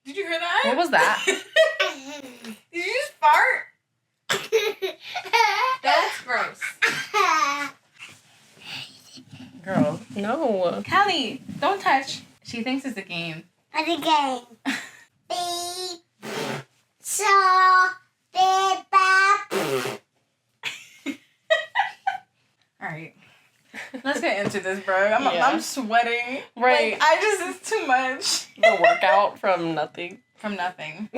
Did you hear that? What was that? Did you just fart? That's gross. Girl, no. Callie, don't touch. She thinks it's a game. It's a game. Beep. So, beep, bop. Alright. Let's get into this, bro. I'm sweating. Right. It's too much. The workout from nothing. From nothing.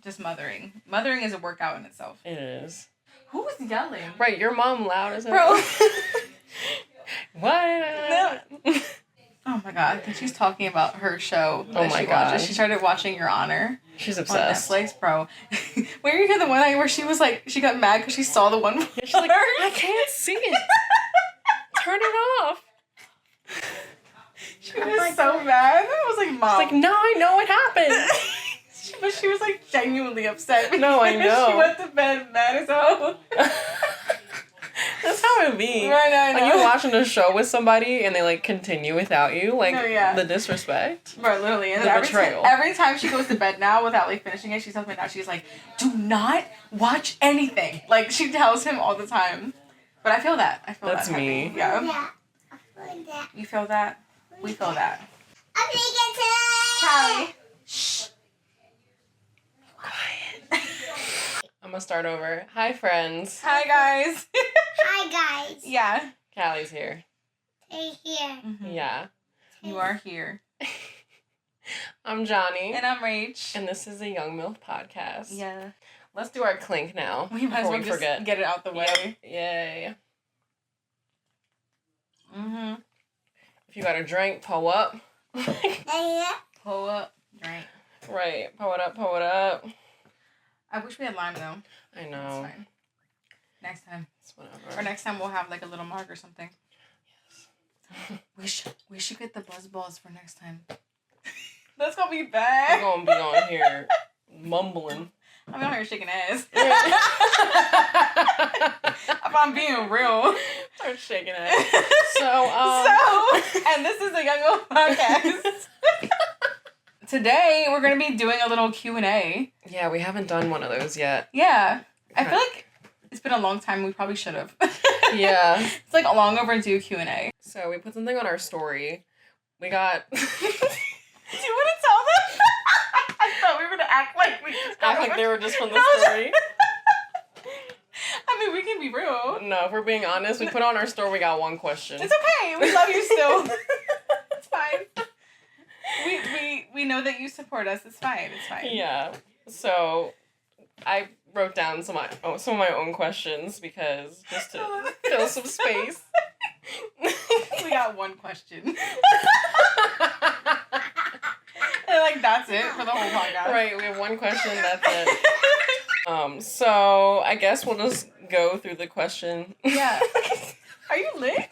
Just mothering. Mothering is a workout in itself. It is. Who was yelling? Right, your mom loud as hell. Bro. What? No. Oh my god, I think she's talking about her show. Oh my god. She started watching Your Honor. She's obsessed. On Netflix, bro. Where you hear the one night where she was like, she got mad because she saw the one. She's like, I can't see it. Turn it off. She was so mad. I was like, Mom. She's like, no, I know what happened. But she was like genuinely upset. No, I know. She went to bed mad as hell. That's how it be. Right, I know. Like, you're watching a show with somebody and they, like, continue without you. Like, the disrespect. Bro, literally. And the betrayal. Every time she goes to bed now without, like, finishing it, she tells me now, she's like, do not watch anything. Like, she tells him all the time. But I feel that. That's that me. Yeah. Yeah. I feel that. You feel that? We feel that. I'm Callie. Shh. Quiet. I'm gonna start over. Hi, friends. Hi, guys. Hi, guys. Yeah. Callie's here. They're here. Mm-hmm. Yeah. You are here. I'm Johnny. And I'm Rach. And this is a Young MILF podcast. Yeah. Let's do our clink now. We might as well just get it out the way. Yep. Yay. Mm-hmm. If you got a drink, pull up. Pull up. Drink. Right. Pull it up, pull it up. I wish we had lime, though. I know. It's fine. Next time. It's whatever. Or next time we'll have, like, a little mark or something. Yes. We should get the buzz balls for next time. That's gonna be bad. We're gonna be on here mumbling. I'm out here shaking ass. If I'm being real. Start shaking ass. And this is the Young MILF Podcast. Today, we're going to be doing a little Q&A. Yeah, we haven't done one of those yet. Yeah. I feel like it's been a long time. We probably should have. Yeah. It's like a long overdue Q&A. So we put something on our story. We got... Do you want to tell them? I thought we were going to act like we just got Act like they were just from the story. I mean, we can be real. No, if we're being honest, we put on our story, we got one question. It's okay. We love you still. It's fine. We know that you support us. It's fine. It's fine. Yeah. So I wrote down some of my own questions because just to fill some space. We got one question. And like that's it for the whole podcast. Right, we have one question, that's it. So I guess we'll just go through the question. Yeah. Are you lit?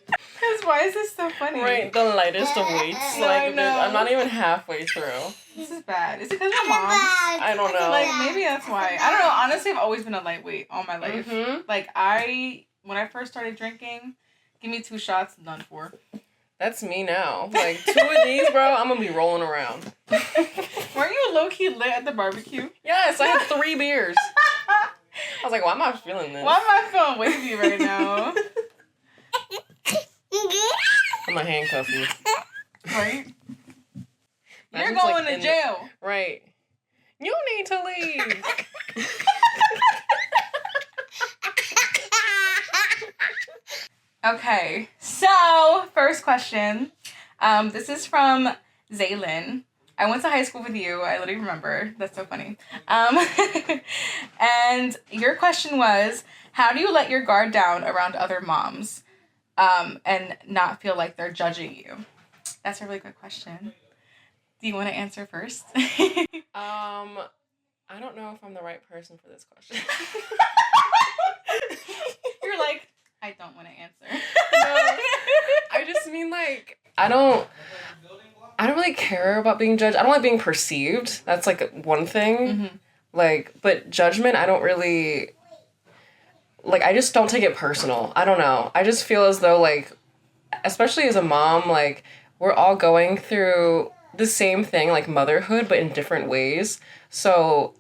Because why is this so funny? Right, the lightest of weights. No, like I know. I'm not even halfway through. This is bad. Is it because of mom? I don't know. Like maybe that's why. I don't know. Honestly, I've always been a lightweight all my life. Mm-hmm. Like when I first started drinking, give me 2 shots, done for. That's me now. Like 2 of these, bro, I'm gonna be rolling around. Weren't you low-key lit at the barbecue? Yes, I had 3 beers. I was like, why am I feeling this? Why am I feeling wavy right now? I'm gonna handcuff you. Right? You're Imagine, going like, to jail. Right. You need to leave. Okay, so first question. This is from Zaylin. I went to high school with you. I literally remember. That's so funny. And your question was, how do you let your guard down around other moms and not feel like they're judging you? That's a really good question. Do you want to answer first? I don't know if I'm the right person for this question. You're like, I don't want to answer. No, I just mean like I don't really care about being judged. I don't like being perceived. That's like one thing. Mm-hmm. Like, but judgment, I don't really like. I just don't take it personal. I don't know. I just feel as though like, especially as a mom, like we're all going through the same thing, like motherhood, but in different ways. So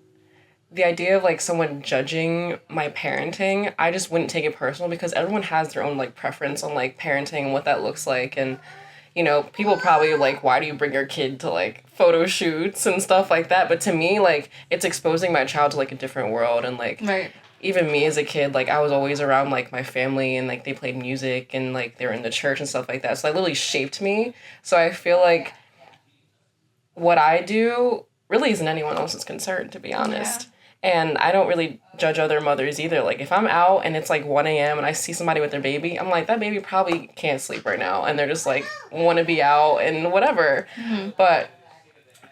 the idea of like someone judging my parenting, I just wouldn't take it personal because everyone has their own like preference on like parenting and what that looks like. And, you know, people probably like, why do you bring your kid to like photo shoots and stuff like that? But to me, like, it's exposing my child to like a different world. And like, Right. even me as a kid, like, I was always around like my family and like they played music and like they were in the church and stuff like that. So that literally shaped me. So I feel like what I do really isn't anyone else's concern, to be honest. Yeah. And I don't really judge other mothers either. Like, if I'm out and it's like 1 a.m. and I see somebody with their baby, I'm like, that baby probably can't sleep right now. And they're just like, want to be out and whatever. Mm-hmm. But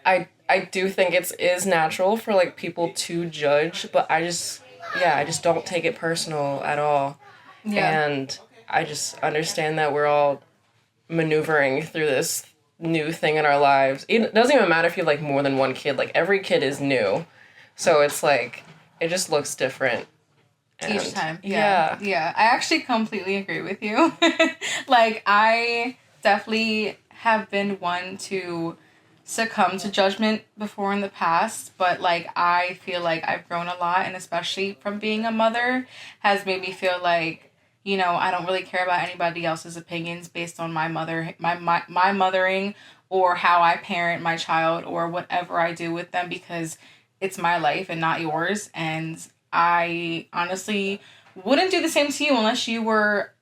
I do think it is natural for like people to judge, but I just don't take it personal at all. Yeah. And I just understand that we're all maneuvering through this new thing in our lives. It doesn't even matter if you have like more than one kid. Like, every kid is new. So it's like, it just looks different. Each time. Yeah. I actually completely agree with you. Like, I definitely have been one to succumb to judgment before in the past, but like, I feel like I've grown a lot, and especially from being a mother has made me feel like, you know, I don't really care about anybody else's opinions based on my mothering or how I parent my child or whatever I do with them, because it's my life and not yours. And I honestly wouldn't do the same to you unless you were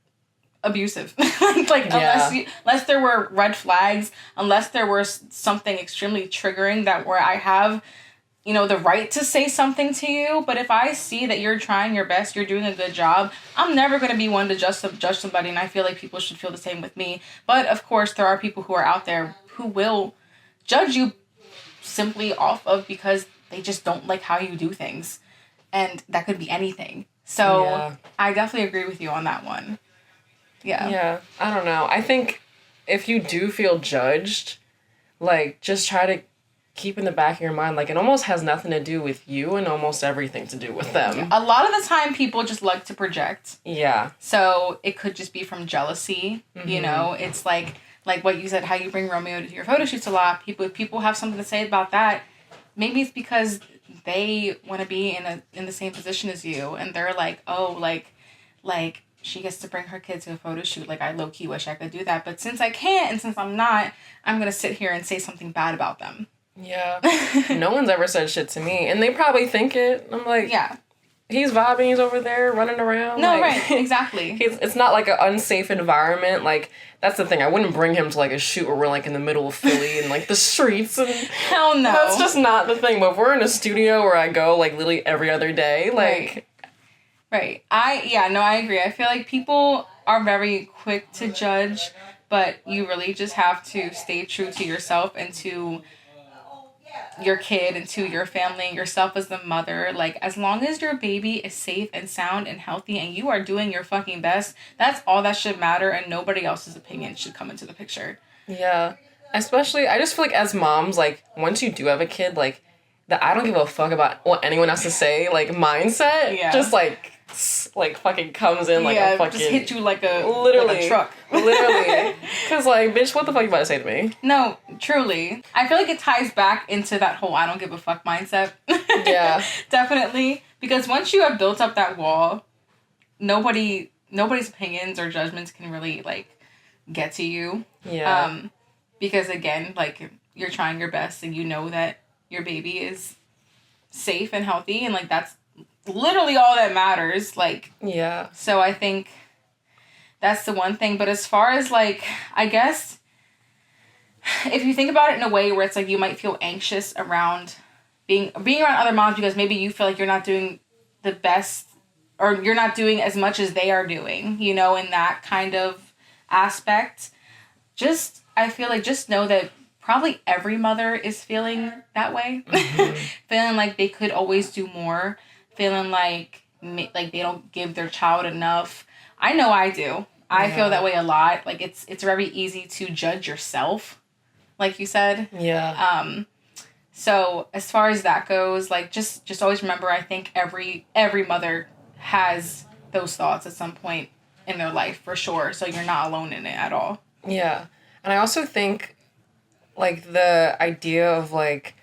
abusive. Unless there were red flags, unless there were something extremely triggering that where I have, you know, the right to say something to you. But if I see that you're trying your best, you're doing a good job, I'm never going to be one to judge somebody. And I feel like people should feel the same with me. But of course, there are people who are out there who will judge you simply off of because they just don't like how you do things. And that could be anything. So Yeah. I definitely agree with you on that one. Yeah. Yeah. I don't know. I think if you do feel judged, like, just try to keep in the back of your mind, like, it almost has nothing to do with you and almost everything to do with them. A lot of the time people just like to project. Yeah. So it could just be from jealousy. Mm-hmm. You know, it's like what you said, how you bring Romeo to your photo shoots a lot. If people have something to say about that, maybe it's because they want to be in the same position as you, and they're like, oh, like she gets to bring her kids to a photo shoot. Like, I low-key wish I could do that, but since I can't, and since I'm not, I'm gonna sit here and say something bad about them. Yeah. No one's ever said shit to me, and they probably think it. I'm like, Yeah. He's vibing, he's over there running around. No, like, right, exactly. It's not like an unsafe environment. Like, that's the thing. I wouldn't bring him to like a shoot where we're like in the middle of Philly and like the streets and Hell no. That's just not the thing. But if we're in a studio where I go like literally every other day, like Right. I agree. I feel like people are very quick to judge, but you really just have to stay true to yourself and to your kid and to your family and yourself as the mother. Like, as long as your baby is safe and sound and healthy and you are doing your fucking best, that's all that should matter, and nobody else's opinion should come into the picture. Yeah. Especially, I just feel like as moms, like, once you do have a kid, like, the I don't give a fuck about what anyone has to say, like, mindset, just, like fucking comes in like a fucking... just hit you like a truck. Literally. Because, like, bitch, what the fuck you about to say to me? No, truly. I feel like it ties back into that whole I don't give a fuck mindset. Yeah. Definitely. Because once you have built up that wall, nobody's opinions or judgments can really, like, get to you. Yeah. Because, again, like, you're trying your best and you know that your baby is safe and healthy, and, like, that's literally all that matters. Like, yeah. So I think that's the one thing. But as far as, like, I guess if you think about it in a way where it's like you might feel anxious around being around other moms because maybe you feel like you're not doing the best or you're not doing as much as they are doing, you know, in that kind of aspect, I feel like just know that probably every mother is feeling that way. Mm-hmm. Feeling like they could always do more. Feeling like they don't give their child enough. I know I do. I feel that way a lot. Like, it's very easy to judge yourself, like you said. Yeah. So as far as that goes, like, just always remember, I think every mother has those thoughts at some point in their life, for sure. So you're not alone in it at all. Yeah. And I also think, like the idea of like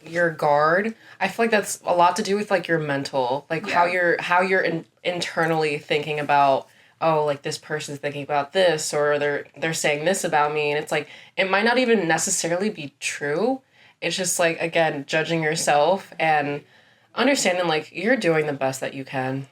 your guard, I feel like that's a lot to do with like your mental, like how you're internally thinking about, oh, like this person's thinking about this, or they're saying this about me, and it's like it might not even necessarily be true. It's just like, again, judging yourself and understanding like you're doing the best that you can.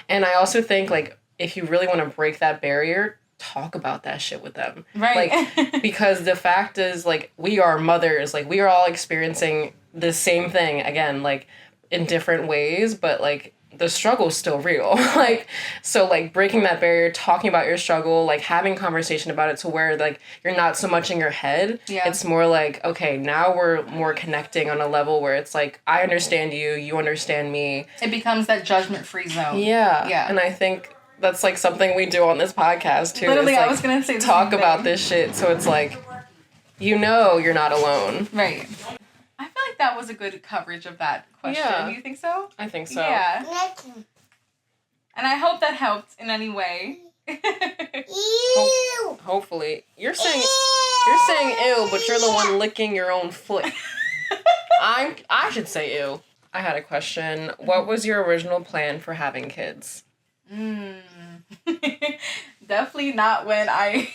And I also think like if you really want to break that barrier, talk about that shit with them. Right. Like, because the fact is, like, we are mothers. Like, we are all experiencing the same thing, again, like, in different ways, but, like, the struggle's still real. Like, so, like, breaking that barrier, talking about your struggle, like, having conversation about it to where, like, you're not so much in your head. Yeah. It's more like, okay, now we're more connecting on a level where it's like, I understand you, you understand me. It becomes that judgment-free zone. Yeah. Yeah. And I think that's like something we do on this podcast too. Literally, like, I was gonna say the talk same about thing. this shit, so it's like, you know, you're not alone. Right. I feel like that was a good coverage of that question. Yeah. Do you think so? I think so. Yeah. And I hope that helped in any way. Ew. Hopefully, you're saying ew, but you're the one licking your own foot. I should say ew. I had a question. What was your original plan for having kids? Definitely not when I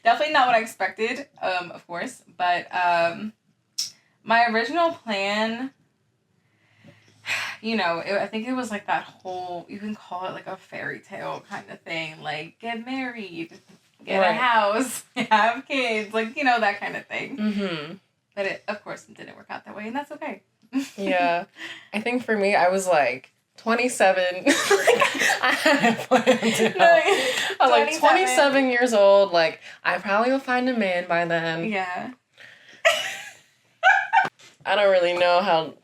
definitely not what I expected, of course, but my original plan, you know, I think it was like that whole, you can call it like a fairy tale kind of thing, like get married, get a house, have kids, like, you know, that kind of thing. But it, of course, didn't work out that way, and that's okay. Yeah. I think for me, I was like 27. I had a plan to I was like 27 years old. Like, I probably will find a man by then. Yeah. I don't really know how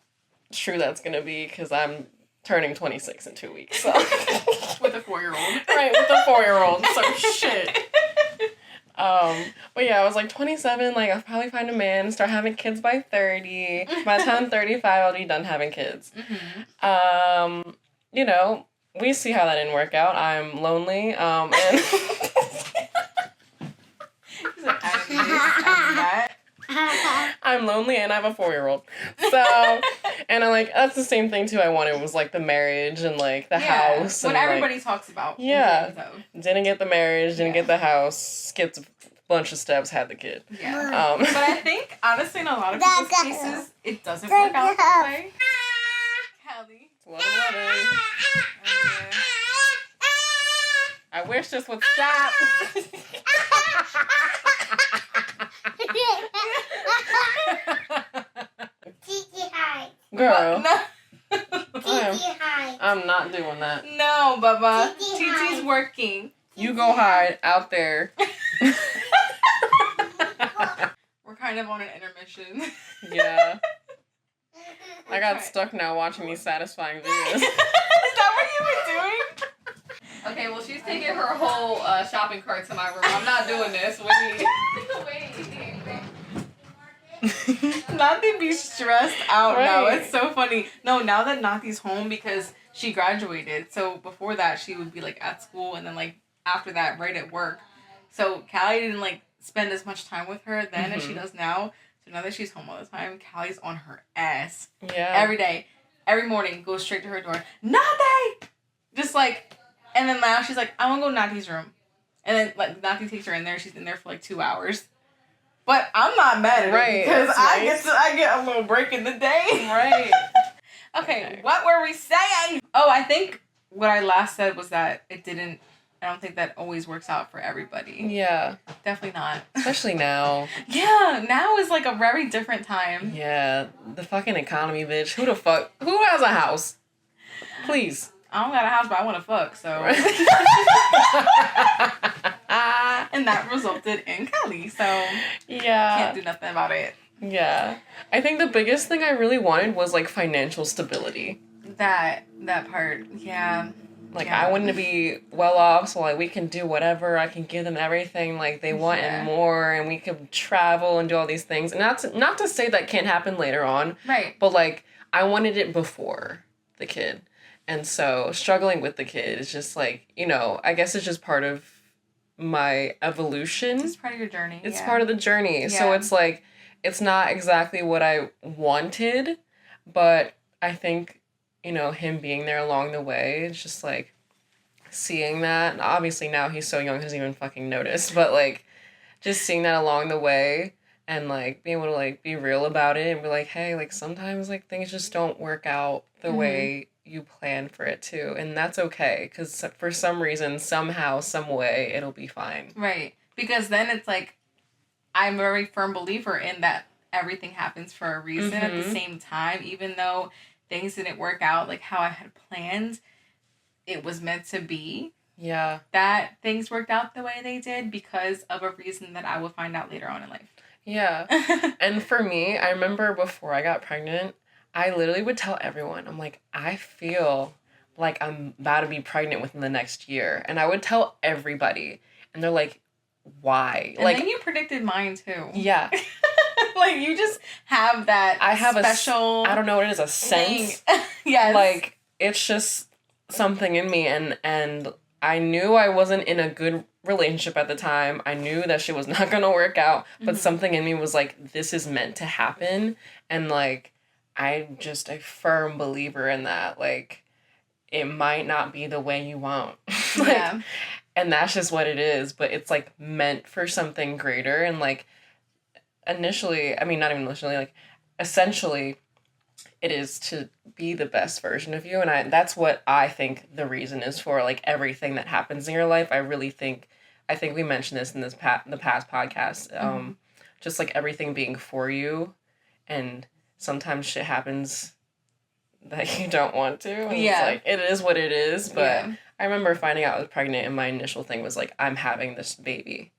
true that's going to be because I'm turning 26 in 2 weeks. So. With a 4-year-old. Right, with a 4-year-old. So shit. But yeah, I was like 27, like I'll probably find a man, start having kids by 30. By the time I'm 35, I'll be done having kids. You know, we see how that didn't work out. I'm lonely, and I'm lonely and I have a 4-year-old. So, and I'm like, that's the same thing too I wanted, was like the marriage and like the house. What and, everybody like, talks about. Yeah. Didn't get the marriage, didn't get the house, skipped a bunch of steps, had the kid. Yeah. But I think, honestly, in a lot of people's cases, it doesn't work out that way. Cali. It's 11. I wish this would stop. Girl. No. I'm not doing that. No, Bubba. TT's working. You go hide out there. We're kind of on an intermission. Yeah. I got stuck now watching these satisfying videos. Is that what you were doing? Okay, well, she's taking her whole shopping cart to my room. I'm not doing this. Wait. Nathy be stressed out now. It's so funny. No, now that Nathy's home because she graduated. So before that, she would be like at school and then like after that, right at work. So Callie didn't like spend as much time with her then as she does now. So now that she's home all the time, Callie's on her ass. Yeah. Every day. Every morning, goes straight to her door. Nathy! Just like, and then now she's like, I want to go to Nathy's room. And then like Nathy takes her in there. She's in there for like 2 hours. But I'm not mad at it because I get a little break in the day. Right. Okay, what were we saying? Oh, I think what I last said was that I don't think that always works out for everybody. Yeah. Definitely not. Especially now. Yeah, now is like a very different time. Yeah. The fucking economy, bitch. Who has a house? Please. I don't got a house, but I want to fuck, so. And that resulted in Cali, so. Yeah. Can't do nothing about it. Yeah. I think the biggest thing I really wanted was, like, financial stability. That part, yeah. Like, I wanted to be well off, so, like, we can do whatever. I can give them everything, like, they want and more, and we could travel and do all these things. And not to say that can't happen later on. Right. But, like, I wanted it before the kid. And so, struggling with the kid is just, like, you know, I guess it's just part of my evolution. It's part of your journey. It's part of the journey. Yeah. So it's like, it's not exactly what I wanted, but I think, you know, him being there along the way, it's just like seeing that. And obviously now he's so young, he doesn't even fucking notice, but like just seeing that along the way and like being able to like be real about it and be like, hey, like sometimes like things just don't work out the way you plan for it to, and that's okay, because for some reason, somehow, some way, it'll be fine. Right, because then it's like, I'm a very firm believer in that everything happens for a reason. At the same time, even though things didn't work out like how I had planned, it was meant to be. Yeah. That things worked out the way they did because of a reason that I will find out later on in life. Yeah. And for me, I remember before I got pregnant, I literally would tell everyone, I'm like, I feel like I'm about to be pregnant within the next year. And I would tell everybody. And they're like, why? And like, then you predicted mine too. Yeah. Like, you just have that I have special... I don't know what it is, a sense. Yes. Like, it's just something in me. And I knew I wasn't in a good relationship at the time. I knew that shit was not going to work out. But something in me was like, this is meant to happen. And, like, I'm just a firm believer in that. Like, it might not be the way you want. Like, yeah. And that's just what it is. But it's, like, meant for something greater. And, like, initially, I mean, not even initially, like, essentially, it is to be the best version of you. And that's what I think the reason is for, like, everything that happens in your life. I think we mentioned this in the past podcast. Just, like, everything being for you. And sometimes shit happens that you don't want to. And it's like, it is what it is. But I remember finding out I was pregnant, and my initial thing was like, I'm having this baby.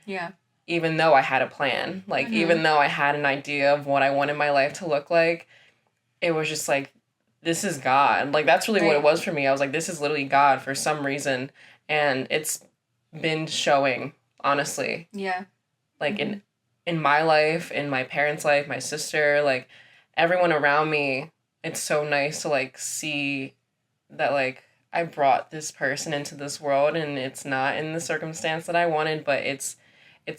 Yeah. Even though I had a plan. Like, even though I had an idea of what I wanted my life to look like, it was just like, this is God. Like, that's really what it was for me. I was like, this is literally God for some reason. And it's been showing, honestly. Yeah. Like, in my life, in my parents' life, my sister, like, everyone around me, it's so nice to, like, see that, like, I brought this person into this world, and it's not in the circumstance that I wanted, but it's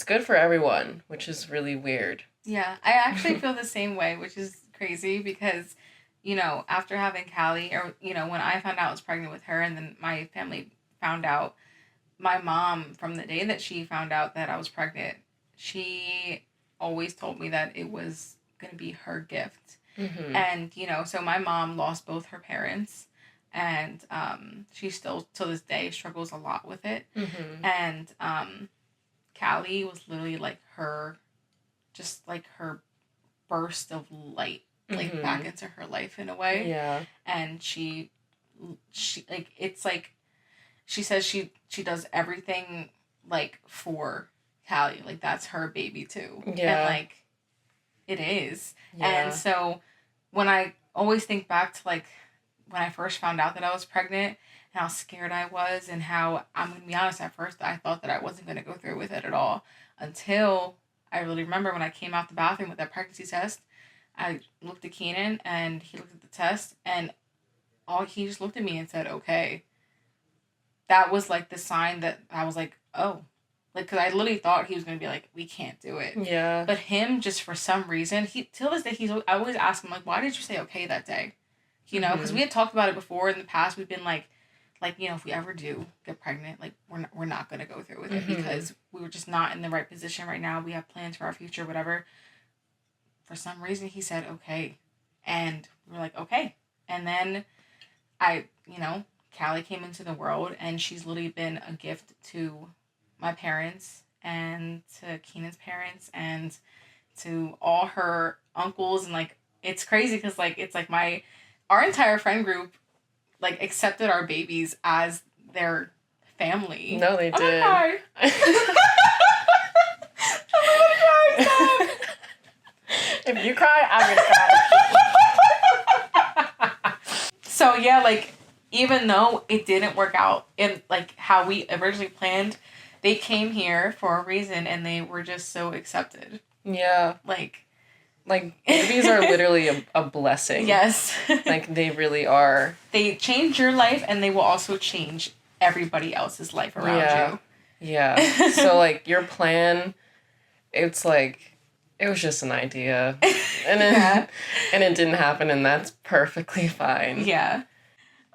good for everyone, which is really weird. Yeah, I actually feel the same way, which is crazy because, you know, after having Cali, or, you know, when I found out I was pregnant with her and then my family found out, my mom, from the day that she found out that I was pregnant, she always told me that it was going to be her gift. And, you know, so my mom lost both her parents, and she still, to this day, struggles a lot with it. And Callie was literally like her, just like her burst of light, like back into her life in a way. Yeah. And she like, it's like, she says she does everything like for Callie, like that's her baby too. Yeah. And like, it is. Yeah. And so when I always think back to like when I first found out that I was pregnant and how scared I was, and how, I'm going to be honest, at first I thought that I wasn't going to go through with it at all, until I really remember when I came out the bathroom with that pregnancy test. I looked at Keenan and he looked at the test, and he just looked at me and said, okay. That was like the sign that I was like, oh. Like, because I literally thought he was going to be like, we can't do it. Yeah. But him, just for some reason, till this day, I always ask him, like, why did you say okay that day? You know, because we had talked about it before in the past. We've been like, you know, if we ever do get pregnant, like, we're not going to go through with it because we were just not in the right position right now. We have plans for our future, whatever. For some reason, he said, okay. And we're like, okay. And then you know, Callie came into the world, and she's literally been a gift to my parents and to Keenan's parents and to all her uncles. And like, it's crazy because like, it's like our entire friend group like accepted our babies as their family. No, they did. I'm gonna cry. If you cry, I'm gonna cry. So yeah, like, even though it didn't work out in like how we originally planned, they came here for a reason, and they were just so accepted. Yeah. Like babies are literally a blessing. Yes. Like, they really are. They change your life, and they will also change everybody else's life around you. Yeah. So, like, your plan, it's like, it was just an idea. And then, and it didn't happen, and that's perfectly fine. Yeah.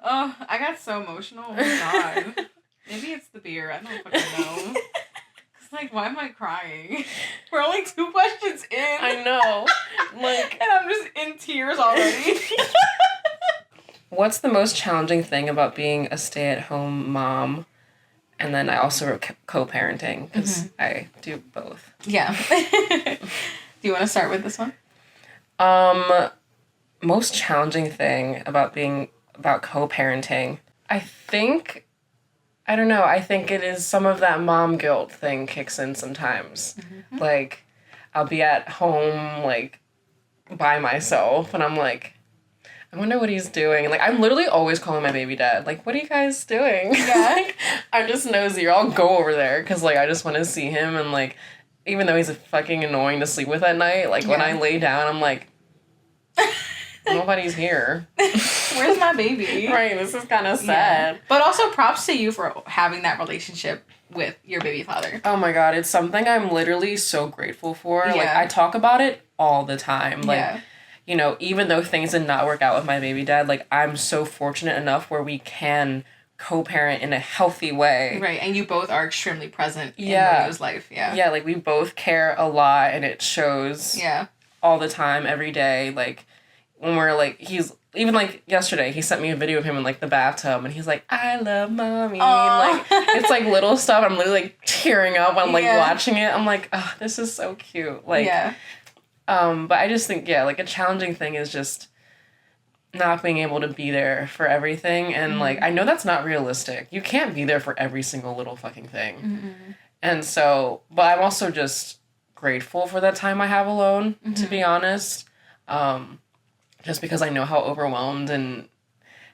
Oh, I got so emotional. Oh my God. Maybe it's the beer. I don't fucking know. It's like, why am I crying? We're only 2 questions in. I know. Like, and I'm just in tears already. What's the most challenging thing about being a stay-at-home mom? And then I also wrote co-parenting, because I do both. Yeah. Do you want to start with this one? Most challenging thing about co-parenting, I think it is some of that mom guilt thing kicks in sometimes. Mm-hmm. Like, I'll be at home, like, by myself, and I'm like, I wonder what he's doing. Like, I'm literally always calling my baby dad. Like, what are you guys doing? Yeah. Like, I'm just nosy, or I'll go over there, because, like, I just want to see him, and, like, even though he's fucking annoying to sleep with at night, like, when I lay down, I'm like, nobody's here. Where's my baby? Right, this is kind of sad. Yeah. But also props to you for having that relationship with your baby father. Oh my God, it's something I'm literally so grateful for. Yeah. Like, I talk about it all the time. Like, you know, even though things did not work out with my baby dad, like, I'm so fortunate enough where we can co-parent in a healthy way. Right, and you both are extremely present in Mario's life. Yeah. Yeah, like, we both care a lot, and it shows all the time, every day. Like, when we're, like, even, like, yesterday, he sent me a video of him in, like, the bathtub, and he's like, I love mommy. Like, it's, like, little stuff. I'm literally, like, tearing up. I'm, like, watching it. I'm like, oh, this is so cute. Like, but I just think, like, a challenging thing is just not being able to be there for everything. And, like, I know that's not realistic. You can't be there for every single little fucking thing. Mm-hmm. And so, but I'm also just grateful for that time I have alone, to be honest. Just because I know how overwhelmed and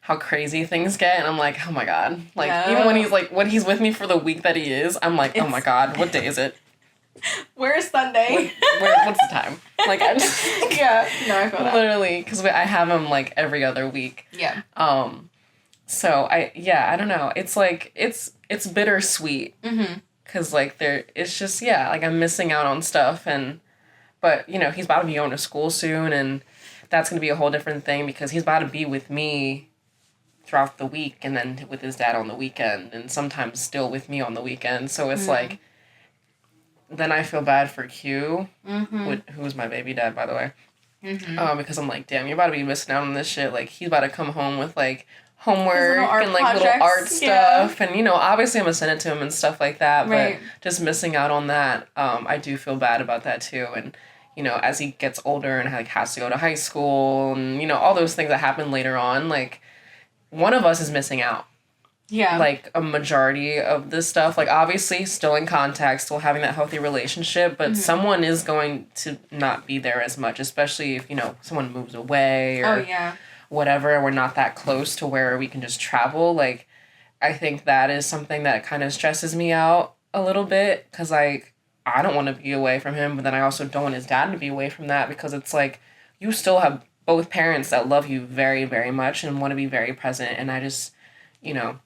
how crazy things get. And I'm like, oh my God. Like, even when he's with me for the week that he is, I'm like, oh my God, what day is it? Where's Sunday? What's the time? Like, I just... No, I feel that. Literally, because I have him, like, every other week. Yeah. So, I don't know. It's, like, it's bittersweet. Mm-hmm. Because, like, it's just, like, I'm missing out on stuff. But, you know, he's about to be going to school soon, and that's going to be a whole different thing, because he's about to be with me throughout the week, and then with his dad on the weekend, and sometimes still with me on the weekend. So it's like, then I feel bad for Q, who's my baby dad, by the way. Mm-hmm. Because I'm like, damn, you're about to be missing out on this shit. Like, he's about to come home with, like, homework and, like, projects, little art stuff. And, you know, obviously I'm going to send it to him and stuff like that. Right. But just missing out on that, I do feel bad about that, too. And, you know, as he gets older and, like, has to go to high school and, you know, all those things that happen later on, like, one of us is missing out. Yeah. Like, a majority of this stuff. Like, obviously, still in contact, still having that healthy relationship, but someone is going to not be there as much, especially if, you know, someone moves away or whatever, and we're not that close to where we can just travel. Like, I think that is something that kind of stresses me out a little bit, because, like, I don't want to be away from him, but then I also don't want his dad to be away from that, because it's like, you still have both parents that love you very, very much and want to be very present, and I just, you know,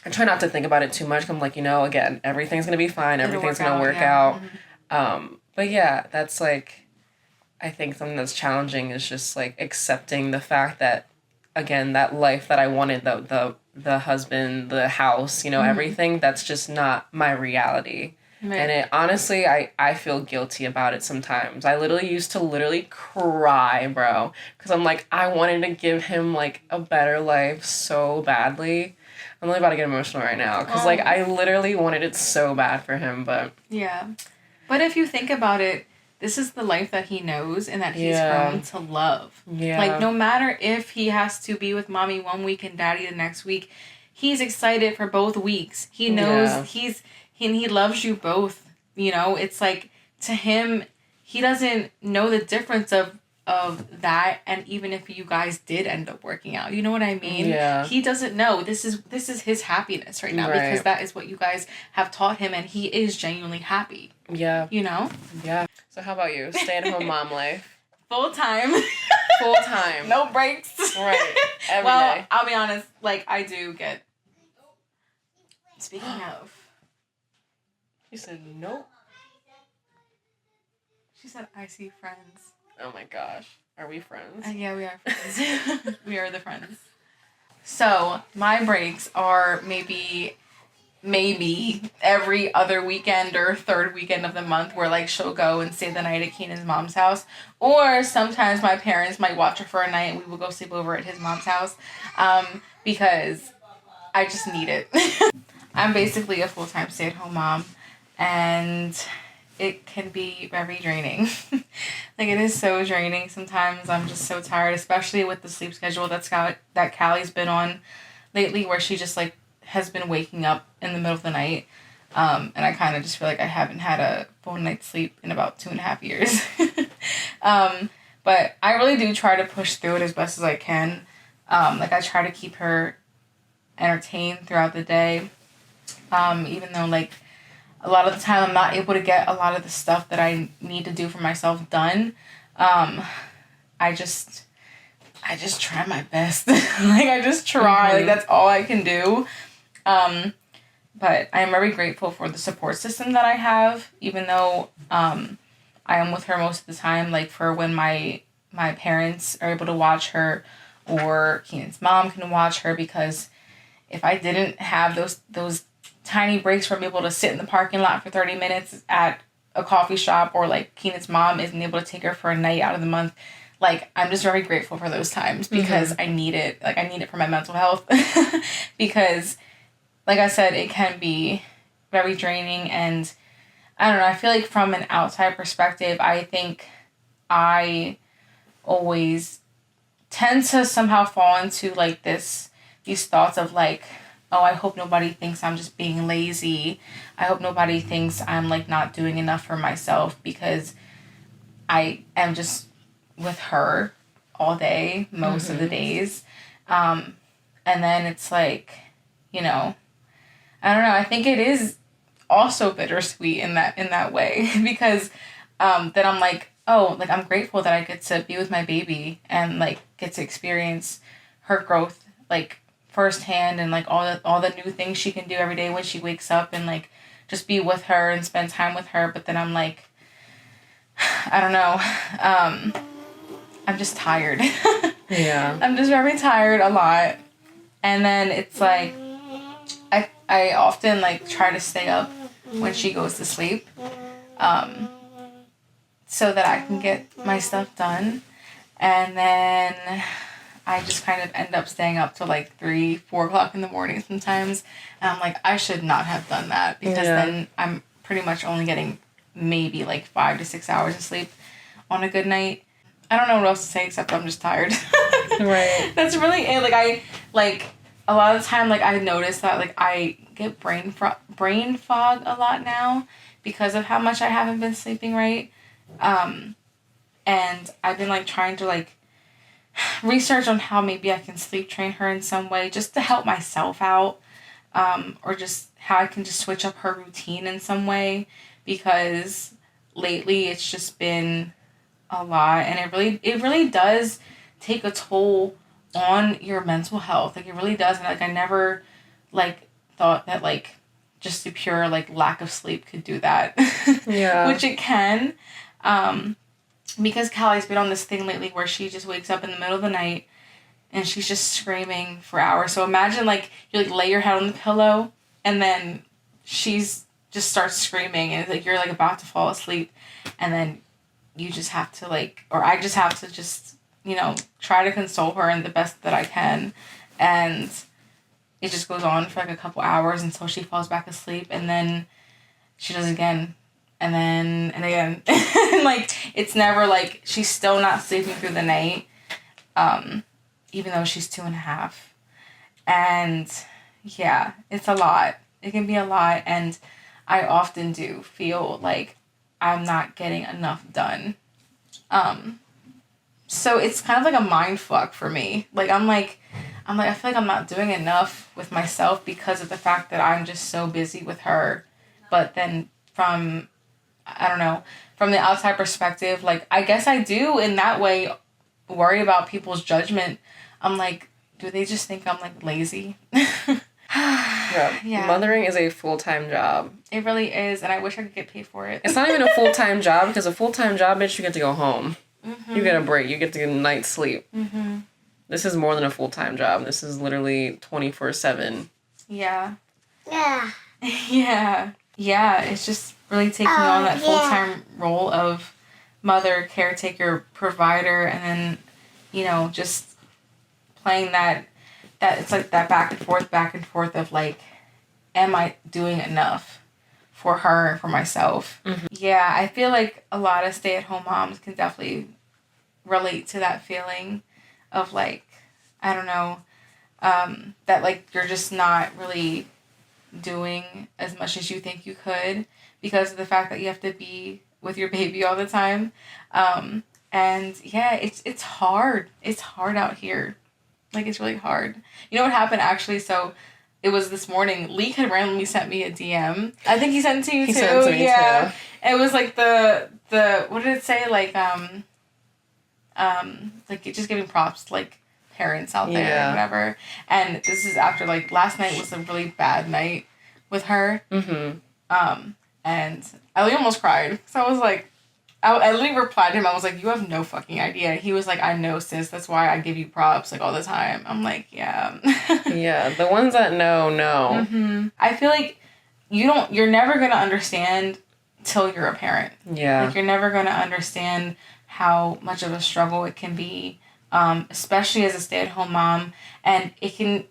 I try not to think about it too much. I'm like, you know, again, everything's going to be fine. Everything's going to work out. But yeah, that's like, I think something that's challenging is just like accepting the fact that, again, that life that I wanted, the husband, the house, you know, everything, that's just not my reality. Right. And it, honestly, I feel guilty about it sometimes. I used to cry, bro. Because I'm like, I wanted to give him, like, a better life so badly. I'm really about to get emotional right now. Because, like, I literally wanted it so bad for him, but... Yeah. But if you think about it, this is the life that he knows and that he's grown to love. Yeah. Like, no matter if he has to be with mommy one week and daddy the next week, he's excited for both weeks. He knows he loves you both, you know? It's like, to him, he doesn't know the difference of that, and even if you guys did end up working out, you know what I mean? Yeah. He doesn't know. This is his happiness right now, because that is what you guys have taught him, and he is genuinely happy. Yeah. You know? Yeah. So how about you? Stay-at-home mom life. Full time. Full time. No breaks. Right. Every day. I'll be honest, like, I do get... Speaking of... She said, nope. She said, I see friends. Oh my gosh. Are we friends? Yeah, we are friends. We are the friends. So, my breaks are maybe every other weekend or third weekend of the month where like she'll go and stay the night at Keenan's mom's house, or sometimes my parents might watch her for a night and we will go sleep over at his mom's house, because I just need it. I'm basically a full-time stay-at-home mom, and it can be very draining. Like, it is so draining sometimes. I'm just so tired, especially with the sleep schedule that Callie's been on lately, where she just like has been waking up in the middle of the night, and I kind of just feel like I haven't had a full night's sleep in about 2.5 years. But I really do try to push through it as best as I can. Like, I try to keep her entertained throughout the day, even though like a lot of the time I'm not able to get a lot of the stuff that I need to do for myself done. I just try my best. Like, I just try. Like, that's all I can do. But I am very grateful for the support system that I have, even though I am with her most of the time. Like, for when my parents are able to watch her, or Keenan's mom can watch her, because if I didn't have those tiny breaks where I'm able to sit in the parking lot for 30 minutes at a coffee shop, or like Keenan's mom isn't able to take her for a night out of the month, like, I'm just very grateful for those times, because I need it. Like, I need it for my mental health. Because, like I said, it can be very draining, and I don't know, I feel like from an outside perspective, I think I always tend to somehow fall into like these thoughts of like, oh, I hope nobody thinks I'm just being lazy. I hope nobody thinks I'm like not doing enough for myself, because I am just with her all day, most of the days. And then it's like, you know, I don't know, I think it is also bittersweet in that way, because then I'm like, oh, like, I'm grateful that I get to be with my baby and like get to experience her growth like firsthand, and like all the new things she can do every day when she wakes up, and like just be with her and spend time with her. But then I'm like, I don't know, I'm just tired. Yeah. I'm just very tired a lot. And then it's like, I often like try to stay up when she goes to sleep, so that I can get my stuff done. And then I just kind of end up staying up till like 3-4 o'clock in the morning sometimes. And I'm like, I should not have done that, because then I'm pretty much only getting maybe like 5 to 6 hours of sleep on a good night. I don't know what else to say except I'm just tired. Right. That's really it. Like, I like a lot of the time, like, I notice that like I get brain fog a lot now because of how much I haven't been sleeping right. And I've been like trying to like research on how maybe I can sleep train her in some way, just to help myself out, or just how I can just switch up her routine in some way, because lately it's just been a lot, and it really does take a toll on your mental health. Like, it really does. And like, I never like thought that like just the pure like lack of sleep could do that. Yeah. Which it can. Because Callie's been on this thing lately where she just wakes up in the middle of the night and she's just screaming for hours. So imagine like you like lay your head on the pillow and then she's just starts screaming, and like you're like about to fall asleep, and then you just have to like, or I just have to just, you know, try to console her in the best that I can. And it just goes on for like a couple hours until she falls back asleep, and then she does it again. And then, and again. Like, it's never like, she's still not sleeping through the night, even though she's 2.5. And yeah, it's a lot. It can be a lot. And I often do feel like I'm not getting enough done. So it's kind of like a mind fuck for me. Like, I feel like I'm not doing enough with myself because of the fact that I'm just so busy with her. But then from the outside perspective, like, I guess I do in that way worry about people's judgment. I'm like, do they just think I'm like lazy? Yeah. Mothering is a full-time job. It really is, and I wish I could get paid for it. It's not even a full-time job, because a full-time job, bitch, you get to go home. Mm-hmm. You get a break. You get to get a night's sleep. Mm-hmm. This is more than a full-time job. This is literally 24/7. Yeah. Yeah. Yeah. Yeah, it's just really taking on that full-time role of mother, caretaker, provider, and then, you know, just playing that it's like that back and forth of like, am I doing enough for her and for myself? Mm-hmm. Yeah, I feel like a lot of stay-at-home moms can definitely relate to that feeling of like, I don't know, that like you're just not really doing as much as you think you could because of the fact that you have to be with your baby all the time. And yeah, it's hard. It's hard out here. Like, it's really hard. You know what happened actually? So it was this morning. Leek had randomly sent me a DM. I think he sent it to you too. He sent it to me too. It was like the what did it say? Like just giving props to like parents out there or whatever. And this is after like last night was a really bad night with her. Mm-hmm. And I almost cried. So I was like, I literally replied to him. I was like, you have no fucking idea. He was like, I know, sis. That's why I give you props like all the time. I'm like, yeah. Yeah, the ones that know. Mm-hmm. I feel like you're never going to understand till you're a parent. Yeah. Like, you're never going to understand how much of a struggle it can be, especially as a stay-at-home mom. And it can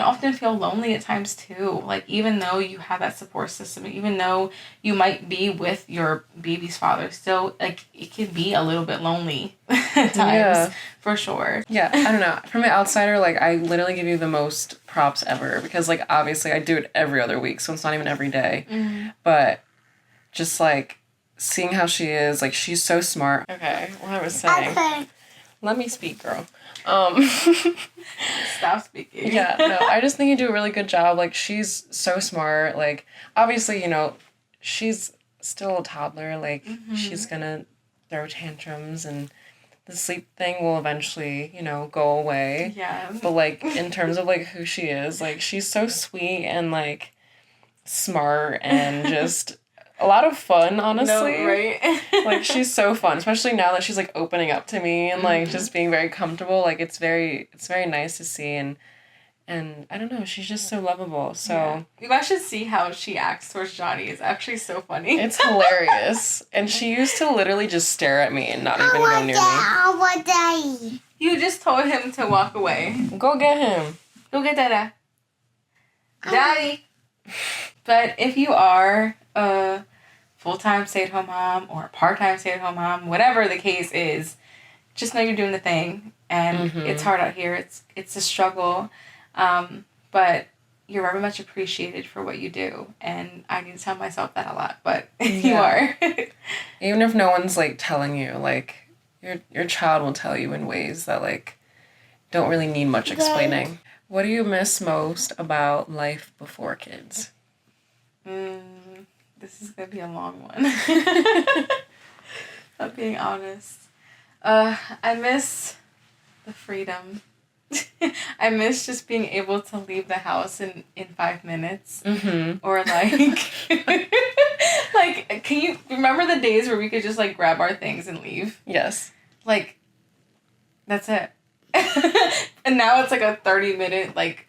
often feel lonely at times too. Like, even though you have that support system, even though you might be with your baby's father, still, like, it can be a little bit lonely at times, for sure. Yeah, I don't know. From an outsider, like, I literally give you the most props ever because, like, obviously I do it every other week, so it's not even every day. Mm-hmm. But just, like, seeing how she is, like, she's so smart. Okay, what I was saying. Okay. Let me speak, girl. Stop speaking. Yeah, no, I just think you do a really good job. Like, she's so smart. Like, obviously, you know, she's still a toddler. Like, mm-hmm. she's gonna throw tantrums, and the sleep thing will eventually, you know, go away. Yeah. But, like, in terms of, like, who she is, like, she's so sweet and, like, smart and just a lot of fun, honestly. No, right? Like, she's so fun, especially now that she's, like, opening up to me and, like, mm-hmm. just being very comfortable. Like, it's very nice to see, and I don't know, she's just so lovable, so. Yeah. You guys should see how she acts towards Johnny. It's actually so funny. It's hilarious. And she used to literally just stare at me and not even go near me. Daddy. You just told him to walk away. Go get him. Go get Dada. Daddy. But if you are a full-time stay-at-home mom or a part-time stay-at-home mom, whatever the case is, just know you're doing the thing. And mm-hmm. it's hard out here. It's a struggle. But you're very much appreciated for what you do. And I need to tell myself that a lot, but you are. Even if no one's, like, telling you, like, your child will tell you in ways that, like, don't really need much explaining. What do you miss most about life before kids? This is going to be a long one. Not being honest. I miss the freedom. I miss just being able to leave the house in 5 minutes. Mm-hmm. Or, like... like, can you remember the days where we could just, like, grab our things and leave? Yes. Like, that's it. And now it's, like, a 30-minute, like,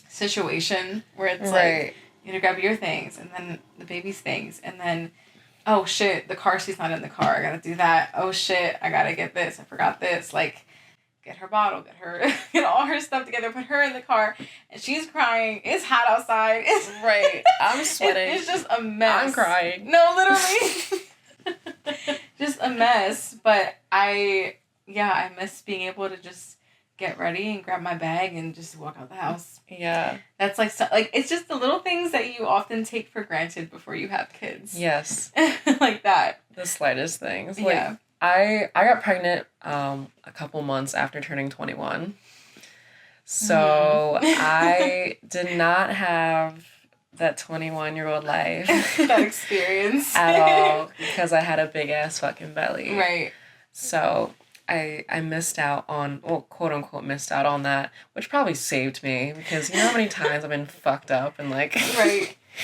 situation where it's, like... You know, grab your things, and then the baby's things, and then, oh shit, the car seat's not in the car. I gotta do that. Oh shit, I gotta get this. I forgot this. Like, get her bottle, get all her stuff together, put her in the car, and she's crying. It's hot outside. It's right. I'm sweating. It's just a mess. I'm crying. No, literally. Just a mess. But I miss being able to just get ready and grab my bag and just walk out the house. Yeah. That's like, it's just the little things that you often take for granted before you have kids. Yes. Like that. The slightest things. Like, yeah. I got pregnant a couple months after turning 21. So I did not have that 21-year-old life. That experience. At all. Because I had a big ass fucking belly. Right. So I missed out on, well, quote unquote missed out on that, which probably saved me because you know how many times I've been fucked up and like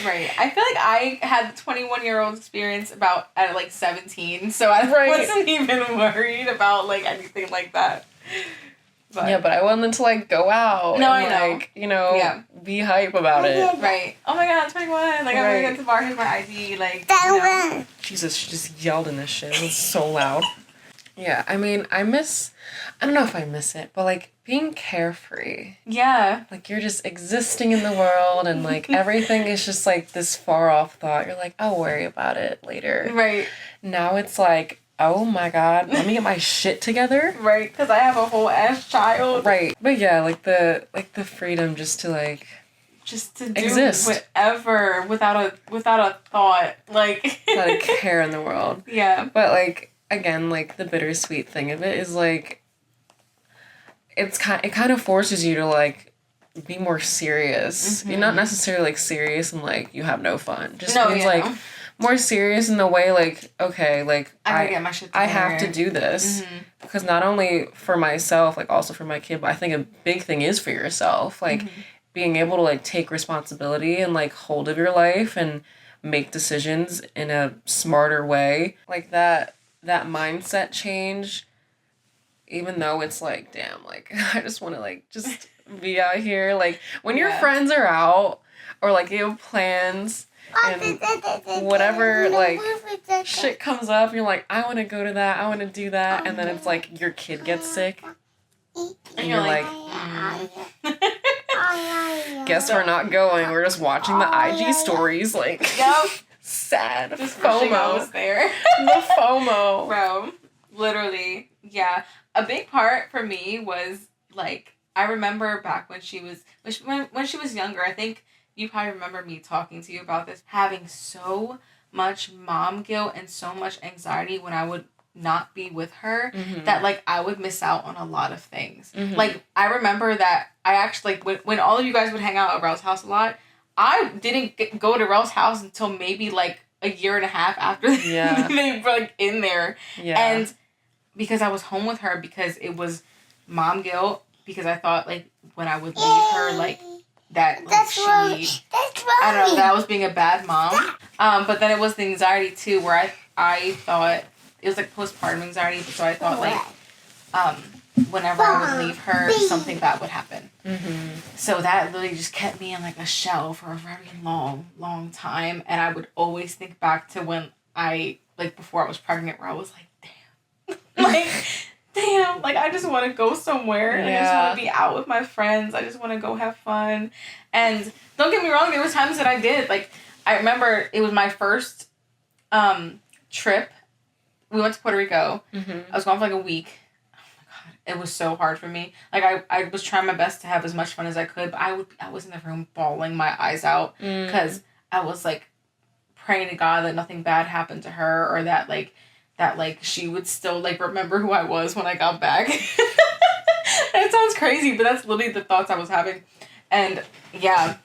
Right. I feel like I had the 21-year-old experience about at like 17, so I wasn't even worried about like anything like that. But I wanted to like go out and like, you know, be hype about it. Right. Oh my god, 21. Like I'm gonna get to the bar, here's my ID, like you know. Jesus, she just yelled in this shit. It was so loud. Yeah, I mean, I don't know if I miss it, but like being carefree. Yeah. Like you're just existing in the world and like everything is just like this far off thought. You're like, I'll worry about it later. Right. Now it's like, oh my god, let me get my shit together. Right, because I have a whole ass child. Right. But yeah, like the freedom just to like just to do exist. Whatever without a thought. Like not a care in the world. Yeah. But like again, like the bittersweet thing of it is like it kind of forces you to like be more serious. Mm-hmm. You're not necessarily like serious and like you have no fun. Just no, means yeah. like more serious in the way like, okay, like I gotta get my shit together. I have to do this. Because not only for myself, like also for my kid, but I think a big thing is for yourself. Like being able to like take responsibility and like hold of your life and make decisions in a smarter way. Like that mindset change, even though it's like, damn, like I just want to like just be out here. Like when your friends are out or like you have plans and whatever like shit comes up, you're like, I want to go to that, I want to do that, and then it's like your kid gets sick and you're like guess we're not going, we're just watching the IG stories like sad. Just FOMO was there. The FOMO. Bro, literally, yeah. A big part for me was like I remember back when she was younger. I think you probably remember me talking to you about this, having so much mom guilt and so much anxiety when I would not be with her that like I would miss out on a lot of things. Like I remember that I actually like when all of you guys would hang out at Rel's house a lot, I didn't go to Rel's house until maybe like a year and a half after they were like in there. And because I was home with her, because it was mom guilt, because I thought like when I would leave her like that like I don't know, that I was being a bad mom. But then it was the anxiety too, where I thought it was like postpartum anxiety, so I thought like whenever I would leave her, something bad would happen. So that literally just kept me in like a shell for a very long time, and I would always think back to when I like before I was pregnant, where I was like, damn, like I just want to go somewhere and I just want to be out with my friends. I just want to go have fun. And don't get me wrong, there was times that I did. Like I remember it was my first trip. We went to Puerto Rico. I was gone for like a week. Oh my god, it was so hard for me. Like I was trying my best to have as much fun as I could, but I was in the room bawling my eyes out because I was like praying to God that nothing bad happened to her, or that she would still like remember who I was when I got back. It sounds crazy, but that's literally the thoughts I was having. And yeah,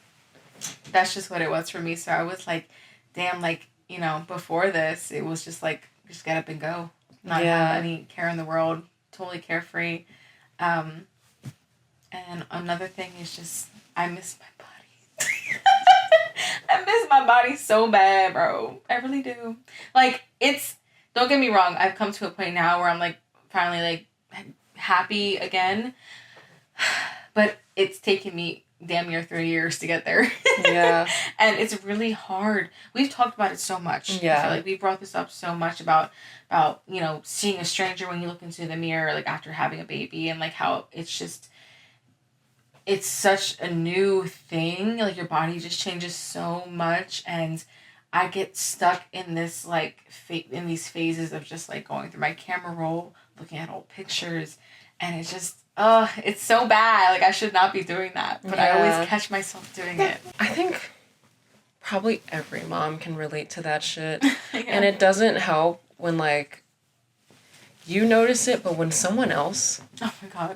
that's just what it was for me. So I was like, damn, like, you know, before this, it was just like, just get up and go. Not have any care in the world. Totally carefree. And another thing is just, I miss my body. I miss my body so bad, bro. I really do. Like, don't get me wrong, I've come to a point now where I'm like, finally, like, happy again. But it's taken me damn near 3 years to get there. Yeah. And it's really hard. We've talked about it so much. Yeah. I feel like we brought this up so much about, you know, seeing a stranger when you look into the mirror, like after having a baby, and like how it's such a new thing. Like your body just changes so much, and I get stuck in this like in these phases of just like going through my camera roll, looking at old pictures, and it's just it's so bad. Like I should not be doing that, but I always catch myself doing it. I think probably every mom can relate to that shit. And it doesn't help when like you notice it, but when someone else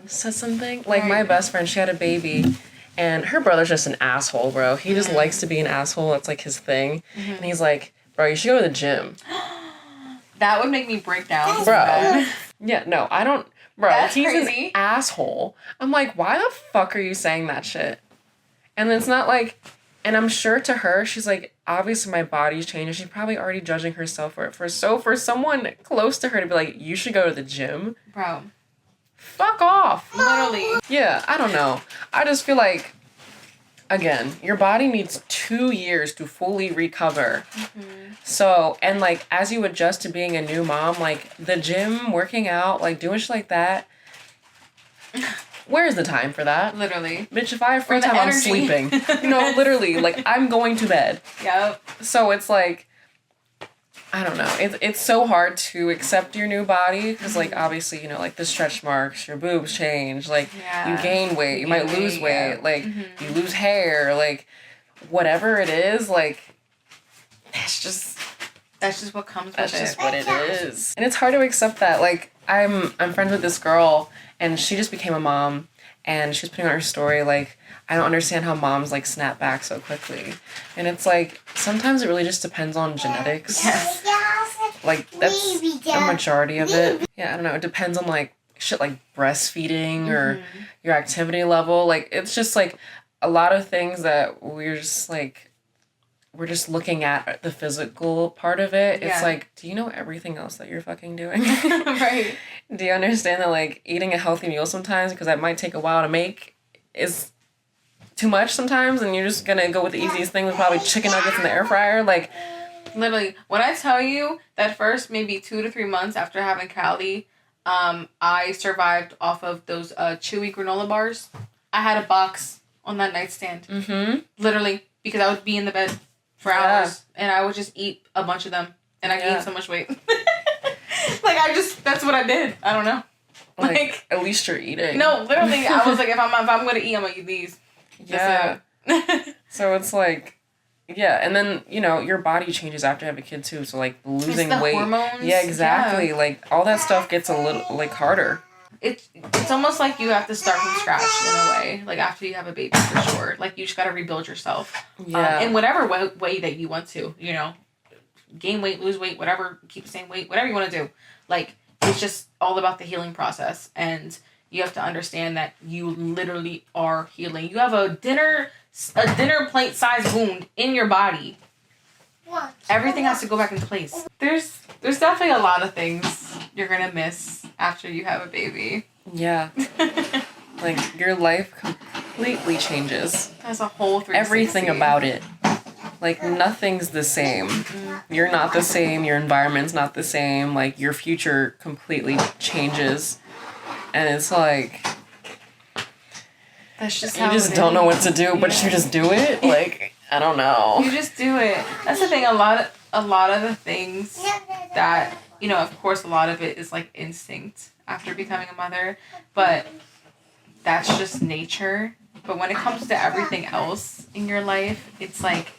says something, like my best friend, she had a baby. And her brother's just an asshole, bro. He just likes to be an asshole. That's, like, his thing. And he's like, bro, you should go to the gym. That would make me break down. Bro. Yeah, no, I don't... Bro, That's he's crazy. an asshole. I'm like, why the fuck are you saying that shit? And it's not like, and I'm sure to her, she's like, obviously my body's changing. She's probably already judging herself for it. For someone close to her to be like, you should go to the gym. Bro. Fuck off. Literally. Yeah, I don't know. I just feel like, again, your body needs 2 years to fully recover. So, and like, as you adjust to being a new mom, like, the gym, working out, like, doing shit like that, where's the time for that? Literally. Bitch, if I have free Or the time, I'm energy. sleeping. Literally, like, I'm going to bed. Yep. So it's like, I don't know. It's so hard to accept your new body because, like, obviously, like, the stretch marks, your boobs change, like, Yeah. you gain weight, you might lose weight, yeah. like, you lose hair, like, whatever it is, like, that's just what comes with that's it. just what it is. And it's hard to accept that. Like, I'm friends with this girl, and she just became a mom, and she was putting on her story, like, I don't understand how moms, like, snap back so quickly. And it's like, sometimes it really just depends on genetics. Yes. Like, that's the majority of it. Yeah, I don't know. It depends on, like, shit like breastfeeding or your activity level. Like, it's just, like, a lot of things that we're just, like, we're just looking at the physical part of it. It's Yeah. like, do you know everything else that you're fucking doing? Right. Do you understand that, like, eating a healthy meal sometimes, because that might take a while to make, is too much sometimes, and you're just gonna go with the easiest thing with probably chicken nuggets in the air fryer? Like, Literally, when I tell you that first maybe 2 to 3 months after having Cali, I survived off of those chewy granola bars. I had a box on that nightstand. Literally, because I would be in the bed for hours, and I would just eat a bunch of them, and I gained so much weight. Like, that's what I did. I don't know. Like, at least you're eating. No, literally, I was like, if I'm gonna eat, I'm gonna eat these. Yeah. That's it. So it's like, yeah, and then, your body changes after you have a kid too, so, like, losing It's the weight. hormones. Yeah, exactly. Yeah. Like, all that stuff gets a little, like, harder. It's almost like you have to start from scratch in a way. Like, after you have a baby, for sure. Like, you just gotta rebuild yourself. Yeah. In whatever way that you want to, gain weight, lose weight, whatever, keep the same weight, whatever you want to do. Like, it's just all about the healing process, and you have to understand that you literally are healing. You have a dinner plate size wound in your body. Everything has to go back into place. There's definitely a lot of things you're gonna miss after you have a baby. Yeah. Like, your life completely changes. As a whole 360. Everything about it. Like, nothing's the same. You're not the same. Your environment's not the same. Like, your future completely changes. And it's like, That's just you just don't know what to do, but you just do it. Like, I don't know. You just do it. That's the thing. A lot of the things that, of course, a lot of it is like instinct after becoming a mother, but that's just nature. But when it comes to everything else in your life, it's like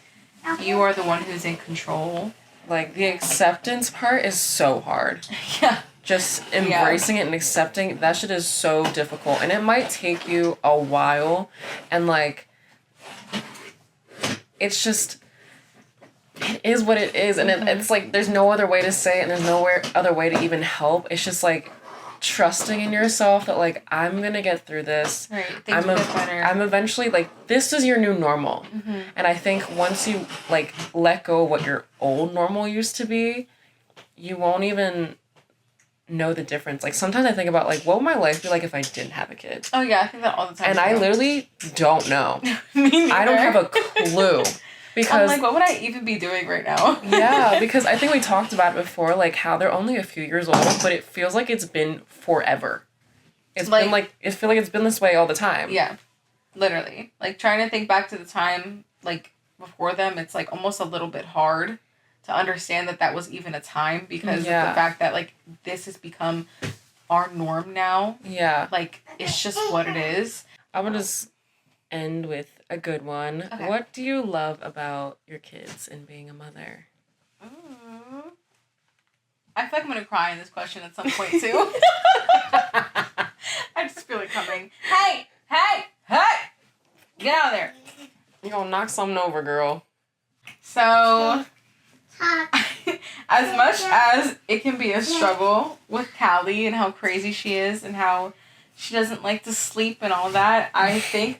you are the one who's in control. Like, the acceptance part is so hard. Yeah. Just embracing it and accepting, that shit is so difficult. And it might take you a while. And, like, it's just, it is what it is. And it's like, there's no other way to say it, and there's no other way to even help. It's just, like, trusting in yourself that, like, I'm gonna get through this. Right. Things will get better. I'm eventually, like, this is your new normal. And I think once you, like, let go of what your old normal used to be, you won't even know the difference. Like, sometimes I think about, like, what would my life be like if I didn't have a kid? Oh, yeah. I think that all the time. And I literally don't know. Me neither. I don't have a clue. Because, I'm like, what would I even be doing right now? Yeah, because I think we talked about it before, like, how they're only a few years old, but it feels like it's been forever. It's been, like, it feels like it's been this way all the time. Yeah. Literally. Like, trying to think back to the time, like, before them, it's, like, almost a little bit hard to understand that was even a time, because of the fact that, like, this has become our norm now. Yeah. Like, it's just what it is. I'm gonna just end with a good one. Okay. What do you love about your kids and being a mother? Ooh. I feel like I'm gonna cry in this question at some point, too. I just feel it coming. Hey! Get out of there. You're gonna knock something over, girl. So, I as much as it can be a struggle with Cali and how crazy she is and how she doesn't like to sleep and all that, I think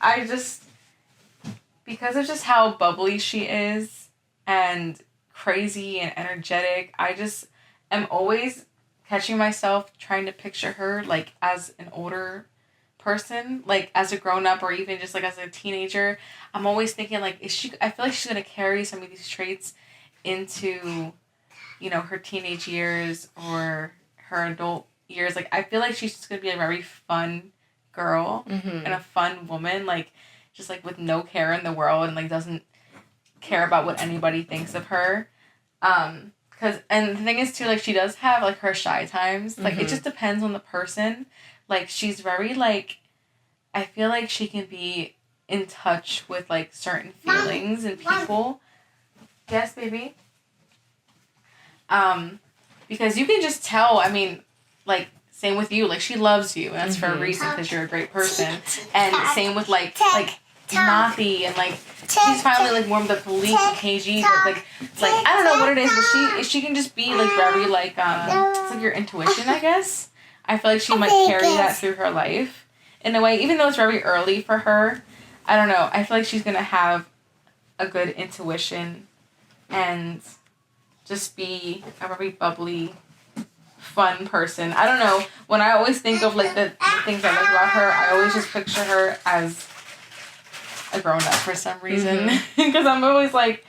because of just how bubbly she is and crazy and energetic, I just am always catching myself trying to picture her like as an older person, like as a grown-up or even just like as a teenager. I'm always thinking like, I feel like she's gonna carry some of these traits into, you know, her teenage years or her adult years. Like, I feel like she's just gonna be a very fun girl and a fun woman, like, just like with no care in the world and like doesn't care about what anybody thinks of her. And the thing is too, like, she does have like her shy times. Like, it just depends on the person. Like, she's very like, I feel like she can be in touch with like certain feelings and people. Yes, baby. Because you can just tell, I mean, like, same with you, like, she loves you, and that's for a reason, because you're a great person. And same with like Nathi, and like, she's finally like warmed up to Leaf and KG, but like, I don't know what it is, but she can just be like very like, it's like your intuition, I guess. I feel like she might carry that through her life in a way, even though it's very early for her. I don't know, I feel like she's gonna have a good intuition and just be a very bubbly, fun person. I don't know. When I always think of like the things I like about her, I always just picture her as a grown-up for some reason. Because I'm always like,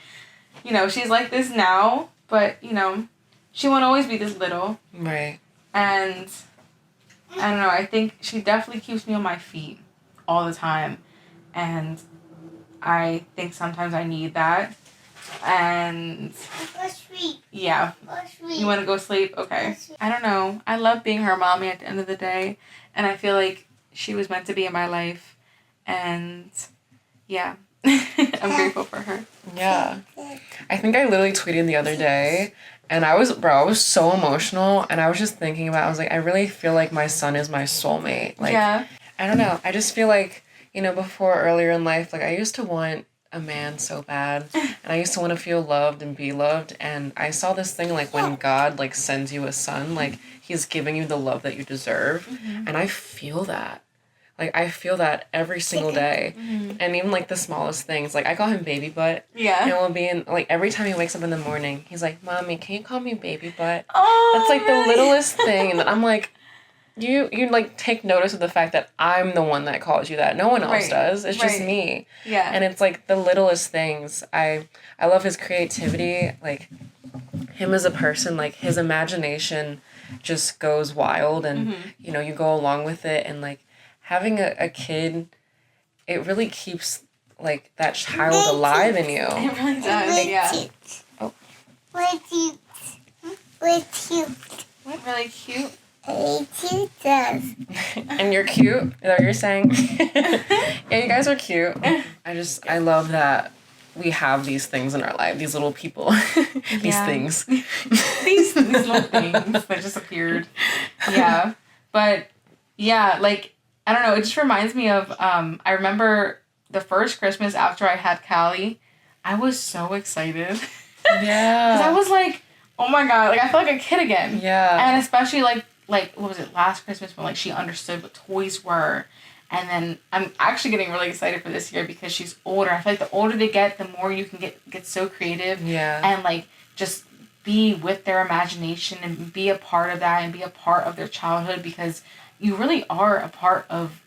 you know, she's like this now, but, you know, she won't always be this little. Right. And I don't know. I think she definitely keeps me on my feet all the time. And I think sometimes I need that. And yeah, you want to go sleep? Okay. I don't know. I love being her mommy at the end of the day, and I feel like she was meant to be in my life, and yeah, I'm grateful for her. Yeah, I think I literally tweeted the other day, and I was so emotional, and I was just thinking about, I was like, I really feel like my son is my soulmate. Like, yeah. I don't know. I just feel like, you know, earlier in life, like, I used to want a man so bad, and I used to want to feel loved and be loved, and I saw this thing like when God like sends you a son, like he's giving you the love that you deserve, and I feel that. Like, I feel that every single day. And even like the smallest things, like I call him baby butt. Yeah. And we'll be in, like, every time he wakes up in the morning, he's like, Mommy, can you call me baby butt? Oh, that's like really? The littlest thing. And I'm like, you like take notice of the fact that I'm the one that calls you that. No one else does. It's just me. Yeah. And it's like the littlest things. I love his creativity. Like, him as a person, like his imagination just goes wild, and you know, you go along with it, and like having a kid, it really keeps like that child alive in you. It really does. Yeah. Oh. We're cute. We're cute. What? Really cute? Cute does. And you're cute? Is that what you're saying? Yeah, you guys are cute. I love that we have these things in our life, these little people. These things. these little things that just appeared. Yeah. But yeah, like, I don't know, it just reminds me of, I remember the first Christmas after I had Cali, I was so excited. Yeah. Because I was like, oh my God, like, I feel like a kid again. Yeah. And especially like, what was it, last Christmas when, like, she understood what toys were. And then I'm actually getting really excited for this year because she's older. I feel like the older they get, the more you can get so creative. Yeah. And, like, just be with their imagination and be a part of that and be a part of their childhood, because you really are a part of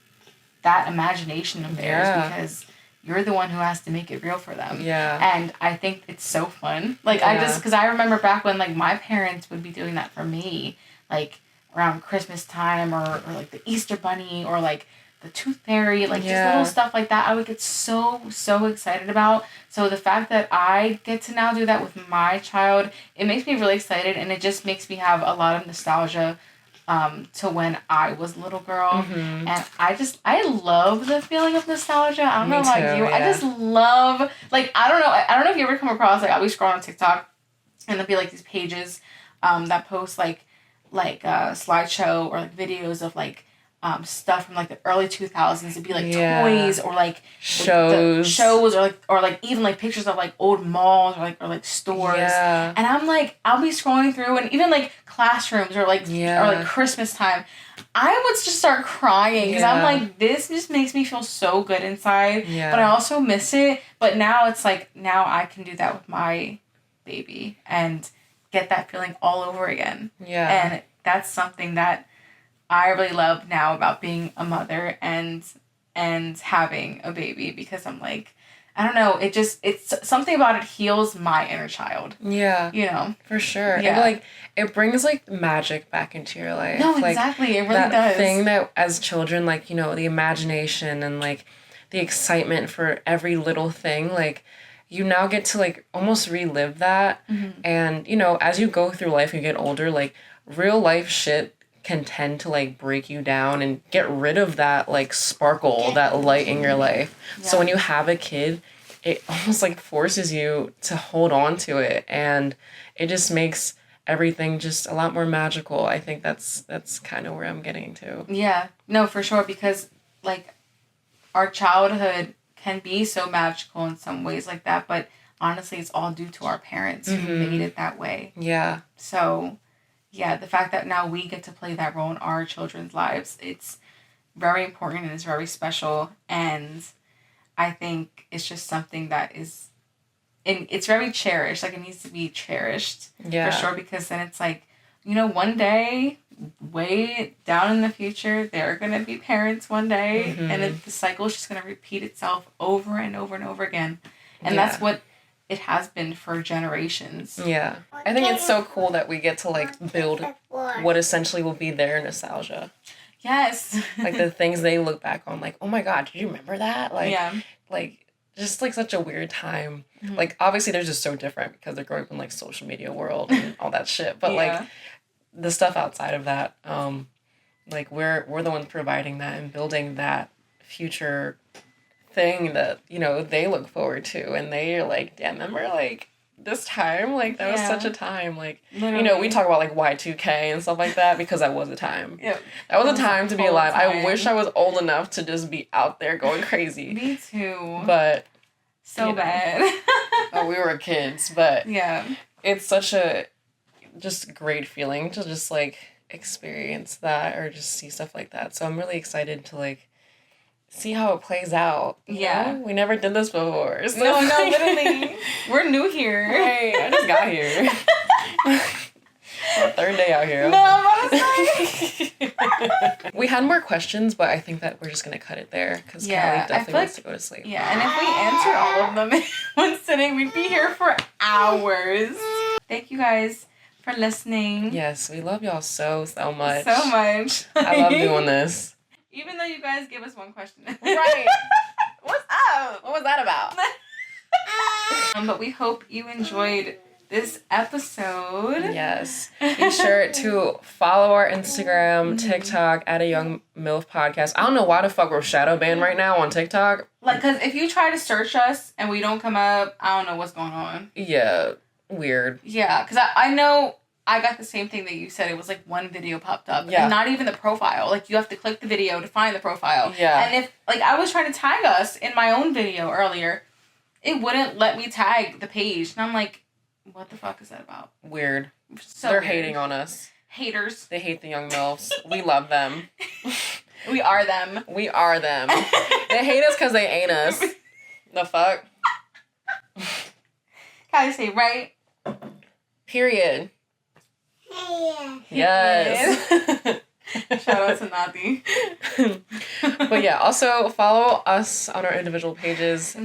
that imagination of theirs, because you're the one who has to make it real for them. Yeah. And I think it's so fun. Like, because I remember back when, like, my parents would be doing that for me, like, around Christmas time or like the Easter Bunny or like the Tooth Fairy, like just little stuff like that, I would get so excited about. So the fact that I get to now do that with my child, it makes me really excited, and it just makes me have a lot of nostalgia to when I was a little girl. And I love the feeling of nostalgia. I don't know about you. Yeah. I just love, like, I don't know if you ever come across, like, I'll be scrolling on TikTok and there'll be like these pages that post like a slideshow or like videos of like stuff from like the early 2000s. It'd be like toys or like shows or like even like pictures of like old malls or like stores. Yeah. And I'm like, I'll be scrolling through, and even like classrooms or like Christmas time, I would just start crying because I'm like, this just makes me feel so good inside. Yeah. But I also miss it. But now it's like, now I can do that with my baby and get that feeling all over again. Yeah. And that's something that I really love now about being a mother and having a baby, because I'm like, I don't know, it's something about it heals my inner child. Yeah. You know? For sure. Yeah. And like, it brings like magic back into your life. No, like, exactly. It really that does. thing that as children, like, you know, the imagination and like the excitement for every little thing, like, you now get to like almost relive that. Mm-hmm. And, you know, as you go through life and get older, like real life shit can tend to like break you down and get rid of that like sparkle, that light in your life. Yeah. So when you have a kid, it almost like forces you to hold on to it, and it just makes everything just a lot more magical. I think that's kind of where I'm getting to. Yeah, no, for sure, because like our childhood can be so magical in some ways like that, but honestly it's all due to our parents who made it that way. Yeah. So yeah, the fact that now we get to play that role in our children's lives, it's very important and it's very special. And I think it's just something that is, and it's very cherished. Like, it needs to be cherished. Yeah. For sure, because then it's like, you know, one day, way down in the future, they're going to be parents one day. Mm-hmm. And the cycle is just going to repeat itself over and over and over again. And that's what it has been for generations. Yeah. I think it's so cool that we get to like build what essentially will be their nostalgia. Yes. Like the things they look back on, like, oh my God, did you remember that? Like, like just like such a weird time. Mm-hmm. Like, obviously they're just so different because they're growing up in like social media world and all that shit. But like the stuff outside of that, like we're the ones providing that and building that future thing that, you know, they look forward to, and they're like, damn, remember like this time, like that was such a time, like literally. You know, we talk about like Y2K and stuff like that because that was a time. That was a time to be alive. I wish I was old enough to just be out there going crazy. Me too. But so bad. We were kids, but it's such a just great feeling to just like experience that or just see stuff like that. So I'm really excited to like see how it plays out. You know? We never did this before. So no, literally. We're new here. Right. I just got here. Our third day out here. No, I'm gonna say. We had more questions, but I think that we're just going to cut it there because Cali definitely wants to go to sleep. Yeah, and if we answered all of them in one sitting, we'd be here for hours. Thank you guys for listening. Yes, we love y'all so much. So much. I love doing this. Even though you guys give us one question. Right. What's up? What was that about? But we hope you enjoyed this episode. Yes. Be sure to follow our Instagram, TikTok, at a Young MILF Podcast. I don't know why the fuck we're shadow banned right now on TikTok. Like, because if you try to search us and we don't come up, I don't know what's going on. Yeah. Weird. Yeah, because I know I got the same thing that you said. It was like one video popped up. Yeah. And not even the profile. Like, you have to click the video to find the profile. Yeah. And if, like, I was trying to tag us in my own video earlier, it wouldn't let me tag the page. And I'm like, what the fuck is that about? Weird. So They're weird. Hating on us. Haters. They hate the young MILFs. We love them. We are them. We are them. They hate us because they ain't us. The fuck? Can I say right? Period. Yes. Shout out to Nadi. But yeah, also follow us on our individual pages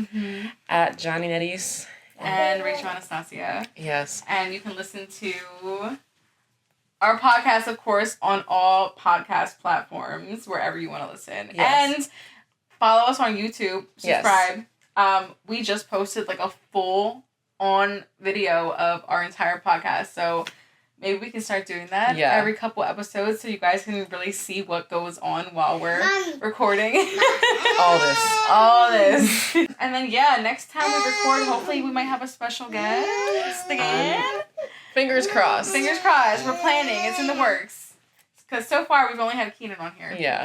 at Janni Netties and Rachel Anastacia. Yes. And you can listen to our podcast, of course, on all podcast platforms, wherever you want to listen. Yes. And follow us on YouTube. Subscribe. Yes. We just posted like a full on video of our entire podcast, so maybe we can start doing that every couple episodes so you guys can really see what goes on while we're recording. All this. And then, next time we record, hopefully we might have a special guest again. Fingers crossed. Fingers crossed. We're planning. It's in the works. Because so far we've only had Keenan on here. Yeah.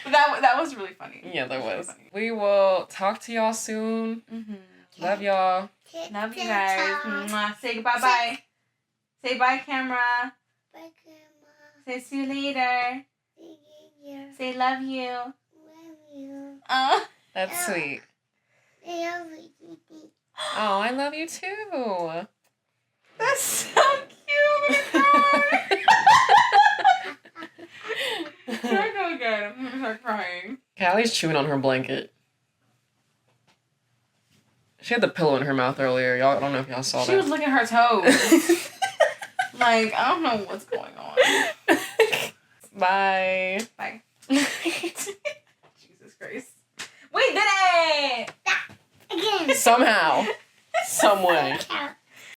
But that was really funny. Yeah, that Really was. funny. We will talk to y'all soon. Mm-hmm. Love y'all. Love you guys. Mwah. Say goodbye, bye. Say bye, camera. Bye, Grandma. Say see you later. See you later. Say love you. Love you. Oh. That's sweet. I love you. Oh, I love you too. That's so cute. Can I go again? I'm gonna start crying. Callie's chewing on her blanket. She had the pillow in her mouth earlier. Y'all, I don't know if y'all saw She that. was licking her toes. Like, I don't know what's going on. Bye. Bye. Jesus Christ. We did it! Again. Somehow. Some way. Count.